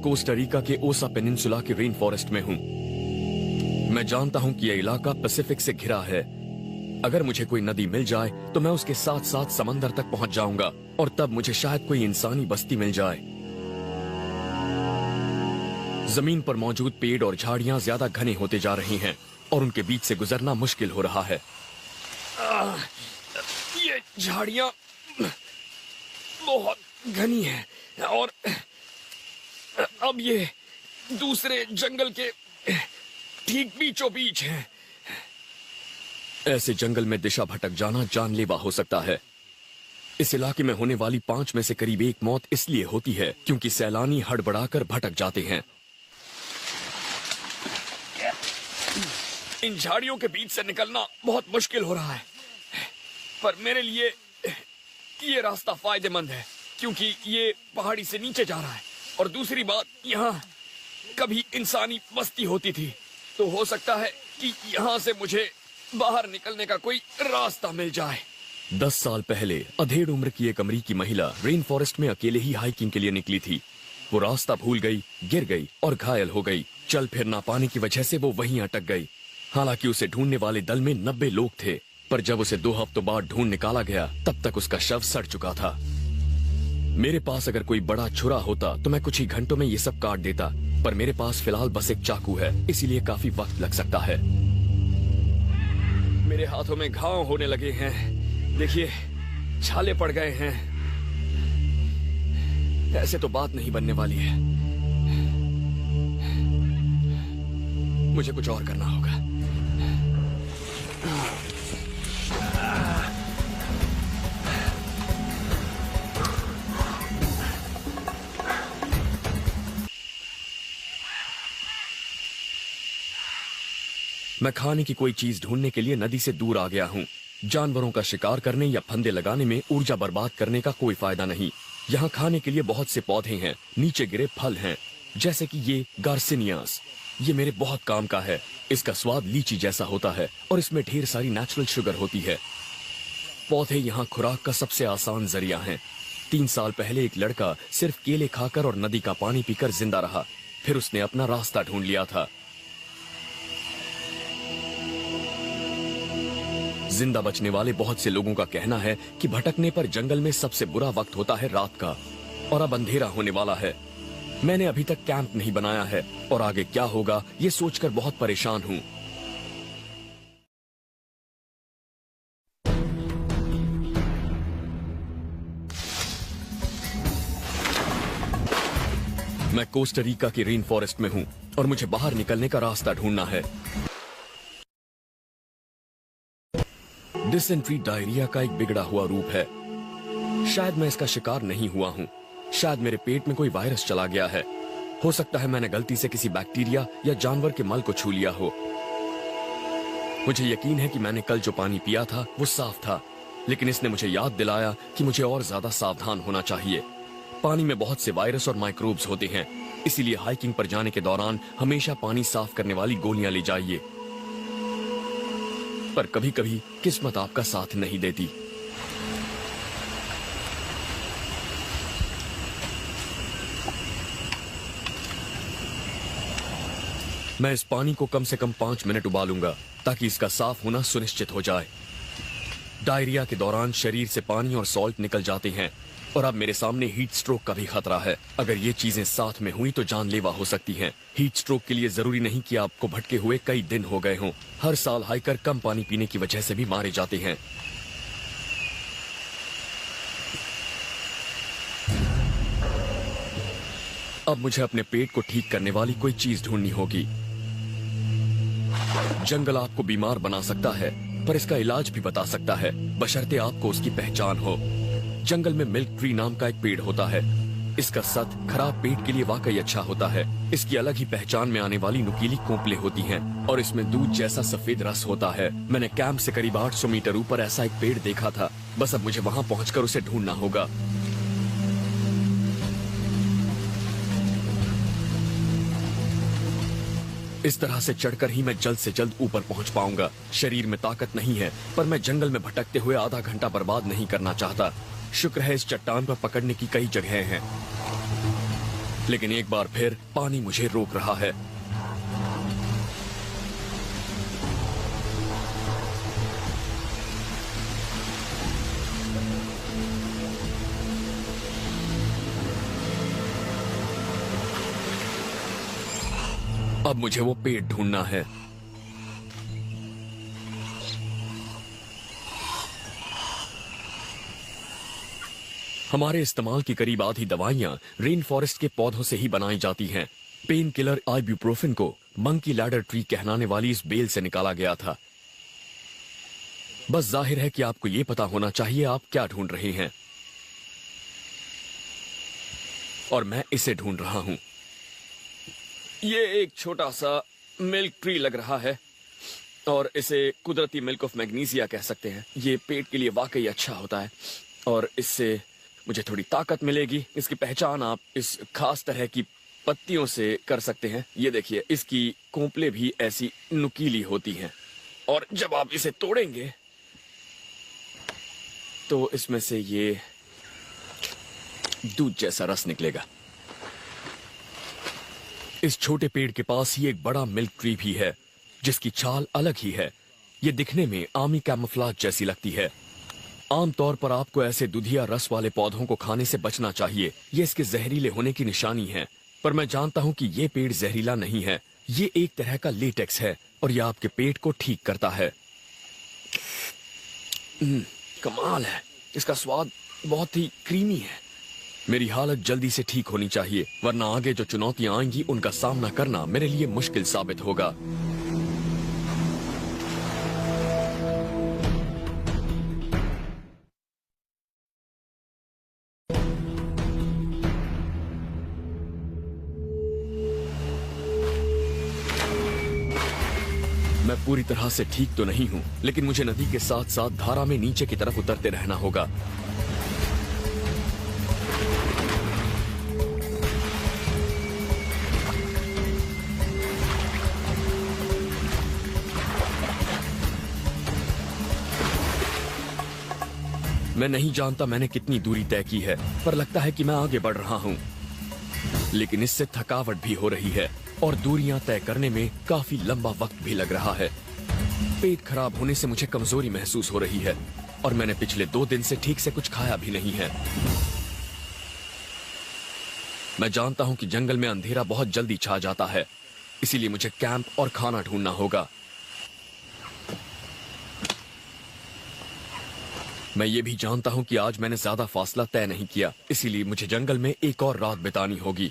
Costa Rica के ओसा peninsula के रेन फॉरेस्ट में हूँ। मैं जानता हूँ कि यह इलाका पैसिफिक से घिरा है। अगर मुझे कोई नदी मिल जाए तो मैं उसके साथ साथ समंदर तक पहुंच जाऊंगा और तब मुझे शायद कोई इंसानी बस्ती मिल जाए। जमीन पर मौजूद पेड़ और झाड़ियां ज्यादा घने होते जा रही हैं और उनके बीच से गुजरना मुश्किल हो रहा है। ये झाड़ियां बहुत घनी हैं और अब ये दूसरे जंगल के ठीक बीचों बीच हैं। ऐसे जंगल में दिशा भटक जाना जानलेवा हो सकता है। इस इलाके में होने वाली 5 में से करीब 1 मौत इसलिए होती है क्योंकि सैलानी हड़बड़ाकर भटक जाते हैं। इन झाड़ियों के बीच से निकलना बहुत मुश्किल हो रहा है, पर मेरे लिए ये रास्ता फायदेमंद है क्योंकि ये पहाड़ी से नीचे जा रहा है और दूसरी बात, यहाँ कभी इंसानी बस्ती होती थी, तो हो सकता है कि यहाँ से मुझे बाहर निकलने का कोई रास्ता मिल जाए। 10 साल पहले अधेड़ उम्र की एक अमरीकी महिला रेन फॉरेस्ट में अकेले ही हाइकिंग के लिए निकली थी। वो रास्ता भूल गई, गिर गई और घायल हो गई। चल फिर ना पाने की वजह से वो वहीं अटक गई। हालांकि उसे ढूंढने वाले दल में 90 लोग थे, पर जब उसे 2 हफ्तों बाद ढूंढ निकाला गया तब तक उसका शव सड़ चुका था। मेरे पास अगर कोई बड़ा छुरा होता तो मैं कुछ ही घंटों में ये सब काट देता, पर मेरे पास फिलहाल बस एक चाकू है, इसीलिए काफी वक्त लग सकता है। मेरे हाथों में घाव होने लगे हैं, देखिए छाले पड़ गए हैं। ऐसे तो बात नहीं बनने वाली है, मुझे कुछ और करना होगा। मैं खाने की कोई चीज ढूंढने के लिए नदी से दूर आ गया हूँ। जानवरों का शिकार करने या फंदे लगाने में ऊर्जा बर्बाद करने का कोई फायदा नहीं। यहाँ खाने के लिए बहुत से पौधे हैं, नीचे गिरे फल हैं, जैसे कि ये गार्सिनियास। ये मेरे बहुत काम का है। इसका स्वाद लीची जैसा होता है और इसमें ढेर सारी नेचुरल शुगर होती है। पौधे यहाँ खुराक का सबसे आसान जरिया हैं। 3 साल पहले एक लड़का सिर्फ केले खाकर और नदी का पानी पीकर जिंदा रहा, फिर उसने अपना रास्ता ढूंढ लिया था। जिंदा बचने वाले बहुत से लोगों का कहना है कि भटकने पर जंगल में सबसे बुरा वक्त होता है रात का, और अब अंधेरा होने वाला है। मैंने अभी तक कैंप नहीं बनाया है और आगे क्या होगा ये सोचकर बहुत परेशान हूँ। मैं कोस्टा रिका के रेन फॉरेस्ट में हूँ और मुझे बाहर निकलने का रास्ता ढूंढना है। डिसेंट्री डायरिया का एक बिगड़ा हुआ रूप है। शायद मैं इसका शिकार नहीं हुआ हूँ, शायद मेरे पेट में कोई वायरस चला गया है। हो सकता है मैंने गलती से किसी बैक्टीरिया या जानवर के मल को छू लिया हो। मुझे यकीन है कि मैंने कल जो पानी पिया था वो साफ था, लेकिन इसने मुझे याद दिलाया कि मुझे और ज्यादा सावधान होना चाहिए। पानी में बहुत से वायरस और माइक्रोब्स होते हैं, इसीलिए हाइकिंग पर जाने के दौरान हमेशा पानी साफ करने वाली गोलियां ले जाइए। पर कभी कभी किस्मत आपका साथ नहीं देती। मैं इस पानी को कम से कम 5 मिनट उबालूंगा ताकि इसका साफ होना सुनिश्चित हो जाए। डायरिया के दौरान शरीर से पानी और सॉल्ट निकल जाते हैं और अब मेरे सामने हीट स्ट्रोक का भी खतरा है। अगर ये चीजें साथ में हुई तो जानलेवा हो सकती हैं। हीट स्ट्रोक के लिए जरूरी नहीं कि आपको भटके हुए कई दिन हो गए हों। हर साल हाइकर कम पानी पीने की वजह से भी मारे जाते हैं। अब मुझे अपने पेट को ठीक करने वाली कोई चीज ढूंढनी होगी। जंगल आपको बीमार बना सकता है, पर इसका इलाज भी बता सकता है, बशर्ते आपको उसकी पहचान हो। जंगल में मिल्क ट्री नाम का एक पेड़ होता है। इसका सत खराब पेट के लिए वाकई अच्छा होता है। इसकी अलग ही पहचान में आने वाली नुकीली कोंपलें होती हैं और इसमें दूध जैसा सफेद रस होता है। मैंने कैंप से करीब 800 मीटर ऊपर ऐसा एक पेड़ देखा था। बस अब मुझे वहां पहुंचकर उसे ढूंढना होगा। इस तरह से चढ़कर ही मैं जल्द से जल्द ऊपर पहुंच पाऊंगा। शरीर में ताकत नहीं है, पर मैं जंगल में भटकते हुए आधा घंटा बर्बाद नहीं करना चाहता। शुक्र है इस चट्टान पर पकड़ने की कई जगहें हैं। लेकिन एक बार फिर पानी मुझे रोक रहा है। अब मुझे वो पेड़ ढूंढना है। हमारे इस्तेमाल की करीब आधी दवाइयां रेन फॉरेस्ट के पौधों से ही बनाई जाती हैं। पेन किलर आइब्यूप्रोफेन को मंकी लैडर ट्री कहलाने वाली इस बेल से निकाला गया था। बस जाहिर है कि आपको यह पता होना चाहिए आप क्या ढूंढ रहे हैं, और मैं इसे ढूंढ रहा हूं। ये एक छोटा सा मिल्क ट्री लग रहा है, और इसे कुदरती मिल्क ऑफ मैग्नीशिया कह सकते हैं। ये पेट के लिए वाकई अच्छा होता है, और इससे मुझे थोड़ी ताकत मिलेगी। इसकी पहचान आप इस खास तरह की पत्तियों से कर सकते हैं। ये देखिए, इसकी कोंपलें भी ऐसी नुकीली होती हैं, और जब आप इसे तोड़ेंगे तो इसमें से ये दूध जैसा रस निकलेगा। इस छोटे पेड़ के पास ही एक बड़ा मिल्क ट्री भी है, जिसकी छाल अलग ही है। ये दिखने में आमी कैमोफ्लेज जैसी लगती है। आमतौर पर आपको ऐसे दुधिया रस वाले पौधों को खाने से बचना चाहिए। ये इसके जहरीले होने की निशानी है, पर मैं जानता हूं कि ये पेड़ जहरीला नहीं है। ये एक तरह का लेटेक्स है, और ये आपके पेट को ठीक करता है। कमाल है, इसका स्वाद बहुत ही क्रीमी है। मेरी हालत जल्दी से ठीक होनी चाहिए, वरना आगे जो चुनौतियां आएंगी उनका सामना करना मेरे लिए मुश्किल साबित होगा। मैं पूरी तरह से ठीक तो नहीं हूं, लेकिन मुझे नदी के साथ साथ धारा में नीचे की तरफ उतरते रहना होगा। मैं नहीं जानता मैंने कितनी दूरी तय की है, पर लगता है कि मैं आगे बढ़ रहा हूं। लेकिन इससे थकावट भी हो रही है, और दूरियां तय करने में काफी लंबा वक्त भी लग रहा है। पेट खराब होने से मुझे कमजोरी महसूस हो रही है, और मैंने पिछले 2 दिन से ठीक से कुछ खाया भी नहीं है। मैं जानता हूं कि जंगल में अंधेरा बहुत जल्दी छा जाता है, इसीलिए मुझे कैंप और खाना ढूंढना होगा। मैं ये भी जानता हूं कि आज मैंने ज्यादा फासला तय नहीं किया, इसीलिए मुझे जंगल में एक और रात बितानी होगी।